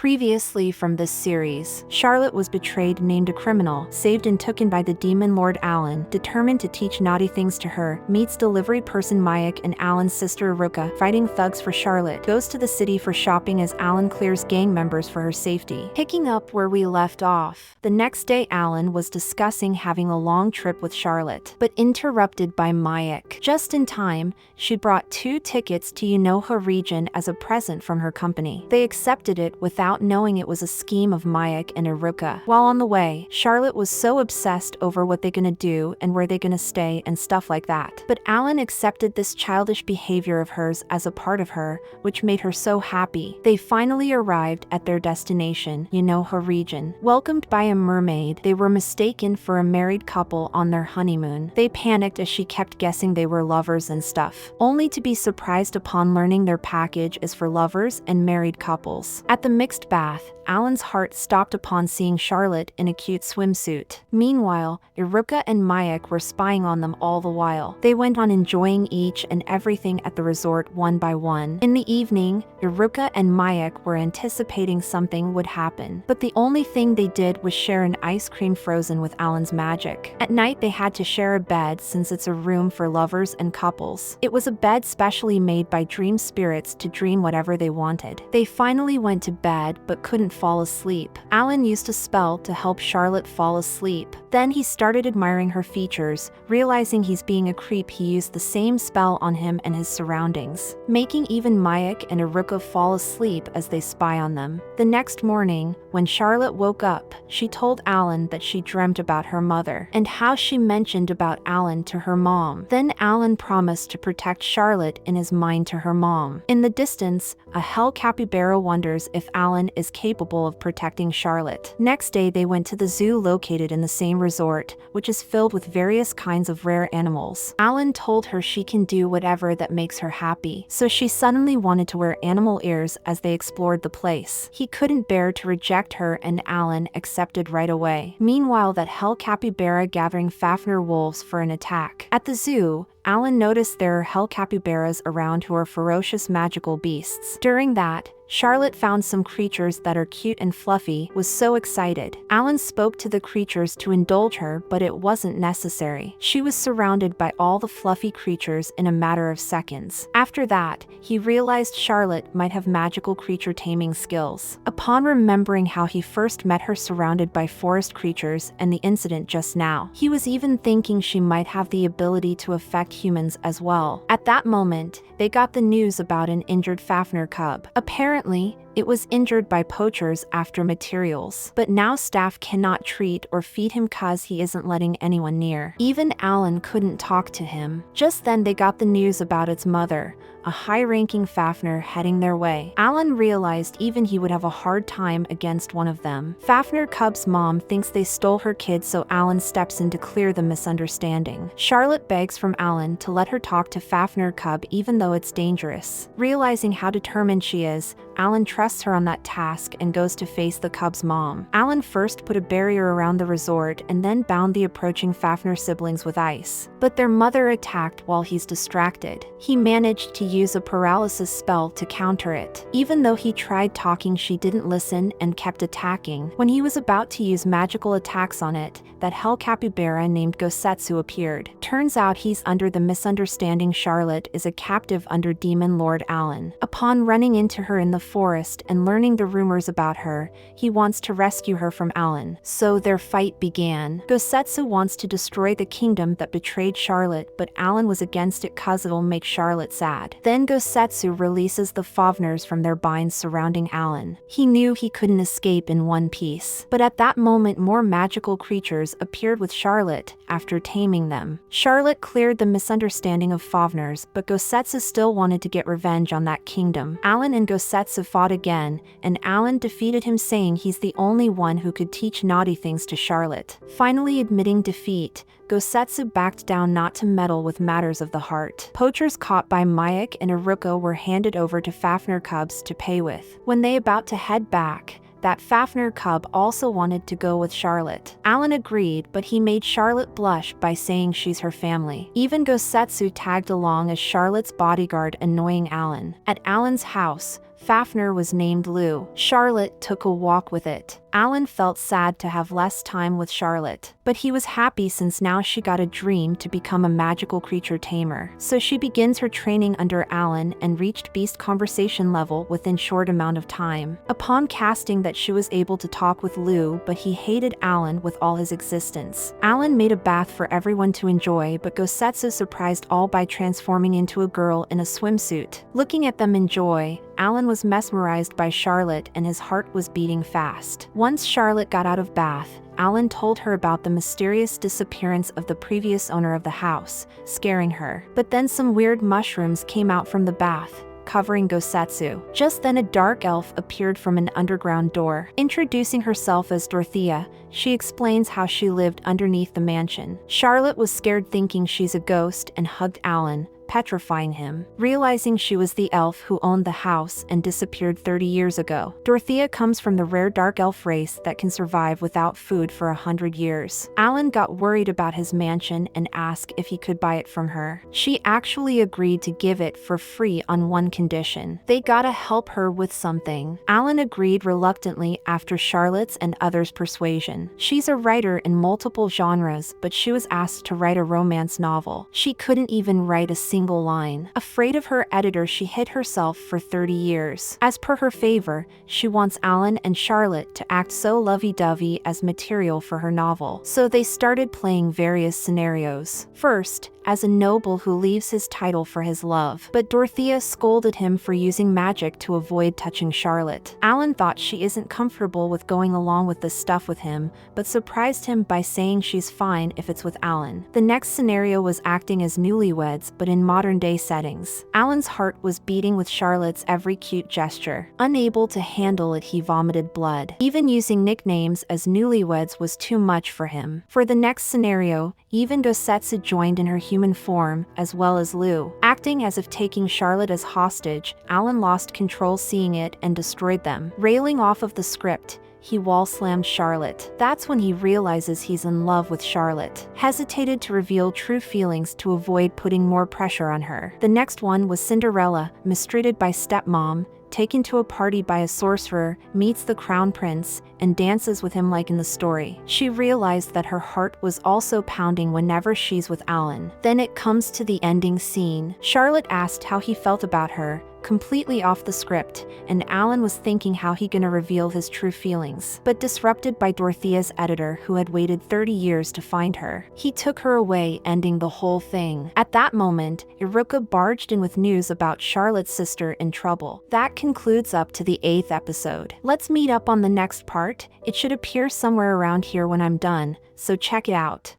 Previously from this series, Charlotte was betrayed, named a criminal, saved and taken by the demon lord Alan, determined to teach naughty things to her, meets delivery person Mayek and Alan's sister Hirotta, fighting thugs for Charlotte, goes to the city for shopping as Alan clears gang members for her safety. Picking up where we left off, the next day Alan was discussing having a long trip with Charlotte, but interrupted by Mayek. Just in time, she brought 2 tickets to Hirotta region as a present from her company. They accepted it without knowing it was a scheme of Mayek and Hirotta. While on the way, Charlotte was so obsessed over what they're gonna do and where they're gonna stay and stuff like that. But Alan accepted this childish behavior of hers as a part of her, which made her so happy. They finally arrived at their destination, Hirotta region. Welcomed by a mermaid, they were mistaken for a married couple on their honeymoon. They panicked as she kept guessing they were lovers and stuff, only to be surprised upon learning their package is for lovers and married couples. At the mixed bath, Alan's heart stopped upon seeing Charlotte in a cute swimsuit. Meanwhile, Hirotta and Mayek were spying on them all the while. They went on enjoying each and everything at the resort one by one. In the evening, Hirotta and Mayek were anticipating something would happen, but the only thing they did was share an ice cream frozen with Alan's magic. At night, they had to share a bed since it's a room for lovers and couples. It was a bed specially made by dream spirits to dream whatever they wanted. They finally went to bed but couldn't fall asleep. Alan used a spell to help Charlotte fall asleep. Then he started admiring her features. Realizing he's being a creep, he used the same spell on him and his surroundings, making even Mayek and Hirotta fall asleep as they spy on them. The next morning, when Charlotte woke up, she told Alan that she dreamt about her mother and how she mentioned about Alan to her mom. Then Alan promised to protect Charlotte in his mind to her mom. In the distance, a hell capybara wonders if Alan is capable of protecting Charlotte. Next day, they went to the zoo located in the same resort, which is filled with various kinds of rare animals. Alan told her she can do whatever that makes her happy, so she suddenly wanted to wear animal ears as they explored the place. He couldn't bear to reject her and Alan accepted right away. Meanwhile, that hell capybara gathering Fafner wolves for an attack. At the zoo, Alan noticed there are hell capybaras around who are ferocious magical beasts. During that, Charlotte found some creatures that are cute and fluffy, was so excited. Alan spoke to the creatures to indulge her, but it wasn't necessary. She was surrounded by all the fluffy creatures in a matter of seconds. After that, he realized Charlotte might have magical creature taming skills. Upon remembering how he first met her surrounded by forest creatures and the incident just now, he was even thinking she might have the ability to affect humans as well. At that moment, they got the news about an injured Fafner cub. Apparently, it was injured by poachers after materials, but now staff cannot treat or feed him cause he isn't letting anyone near. Even Alan couldn't talk to him. Just then they got the news about its mother, a high-ranking Fafner heading their way. Alan realized even he would have a hard time against one of them. Fafner cub's mom thinks they stole her kid, so Alan steps in to clear the misunderstanding. Charlotte begs from Alan to let her talk to Fafner cub even though it's dangerous. Realizing how determined she is, Alan trusts her on that task and goes to face the cub's mom. Alan first put a barrier around the resort and then bound the approaching Fafner siblings with ice. But their mother attacked while he's distracted. He managed to use a paralysis spell to counter it. Even though he tried talking, she didn't listen and kept attacking. When he was about to use magical attacks on it, that hell capybara named Gosetsu appeared. Turns out he's under the misunderstanding Charlotte is a captive under demon lord Alan. Upon running into her in the forest and learning the rumors about her, he wants to rescue her from Alan. So their fight began. Gosetsu wants to destroy the kingdom that betrayed Charlotte, but Alan was against it cause it'll make Charlotte sad. Then Gosetsu releases the Fafners from their binds surrounding Alan. He knew he couldn't escape in one piece. But at that moment, more magical creatures appeared with Charlotte after taming them. Charlotte cleared the misunderstanding of Fafners, but Gosetsu still wanted to get revenge on that kingdom. Alan and Gosetsu fought again, and Alan defeated him, saying he's the only one who could teach naughty things to Charlotte. Finally admitting defeat, Gosetsu backed down not to meddle with matters of the heart. Poachers caught by Mayek and Hirotta were handed over to Fafner cubs to pay with. When they about to head back, that Fafner cub also wanted to go with Charlotte. Alan agreed, but he made Charlotte blush by saying she's her family. Even Gosetsu tagged along as Charlotte's bodyguard, annoying Alan. At Alan's house, Fafner was named Lou. Charlotte took a walk with it. Alan felt sad to have less time with Charlotte, but he was happy since now she got a dream to become a magical creature tamer. So she begins her training under Alan and reached beast conversation level within short amount of time. Upon casting that she was able to talk with Lou, but he hated Alan with all his existence. Alan made a bath for everyone to enjoy, but Gosetsu surprised all by transforming into a girl in a swimsuit. Looking at them in joy, Alan was mesmerized by Charlotte and his heart was beating fast. Once Charlotte got out of bath, Alan told her about the mysterious disappearance of the previous owner of the house, scaring her. But then some weird mushrooms came out from the bath, covering Gosetsu. Just then a dark elf appeared from an underground door. Introducing herself as Dorothea, she explains how she lived underneath the mansion. Charlotte was scared thinking she's a ghost and hugged Alan, petrifying him, realizing she was the elf who owned the house and disappeared 30 years ago. Dorothea comes from the rare dark elf race that can survive without food for 100 years. Alan got worried about his mansion and asked if he could buy it from her. She actually agreed to give it for free on one condition. They gotta help her with something. Alan agreed reluctantly after Charlotte's and others' persuasion. She's a writer in multiple genres, but she was asked to write a romance novel. She couldn't even write a single line. Afraid of her editor, she hid herself for 30 years. As per her favor, she wants Alan and Charlotte to act so lovey-dovey as material for her novel. So they started playing various scenarios. First, as a noble who leaves his title for his love, but Dorothea scolded him for using magic to avoid touching Charlotte. Alan thought she isn't comfortable with going along with this stuff with him, but surprised him by saying she's fine if it's with Alan. The next scenario was acting as newlyweds, but in modern-day settings. Alan's heart was beating with Charlotte's every cute gesture. Unable to handle it, he vomited blood. Even using nicknames as newlyweds was too much for him. For the next scenario, even Gosetsu joined in her human form, as well as Lou. Acting as if taking Charlotte as hostage, Alan lost control seeing it and destroyed them. Railing off of the script, he wall-slammed Charlotte. That's when he realizes he's in love with Charlotte. Hesitated to reveal true feelings to avoid putting more pressure on her. The next one was Cinderella, mistreated by stepmom, taken to a party by a sorcerer, meets the crown prince, and dances with him like in the story. She realized that her heart was also pounding whenever she's with Alan. Then it comes to the ending scene. Charlotte asked how he felt about her, completely off the script, and Alan was thinking how he gonna reveal his true feelings, but disrupted by Dorothea's editor who had waited 30 years to find her. He took her away, ending the whole thing. At that moment, Hirotta barged in with news about Charlotte's sister in trouble. That concludes up to the 8th episode. Let's meet up on the next part. It should appear somewhere around here when I'm done, so check it out.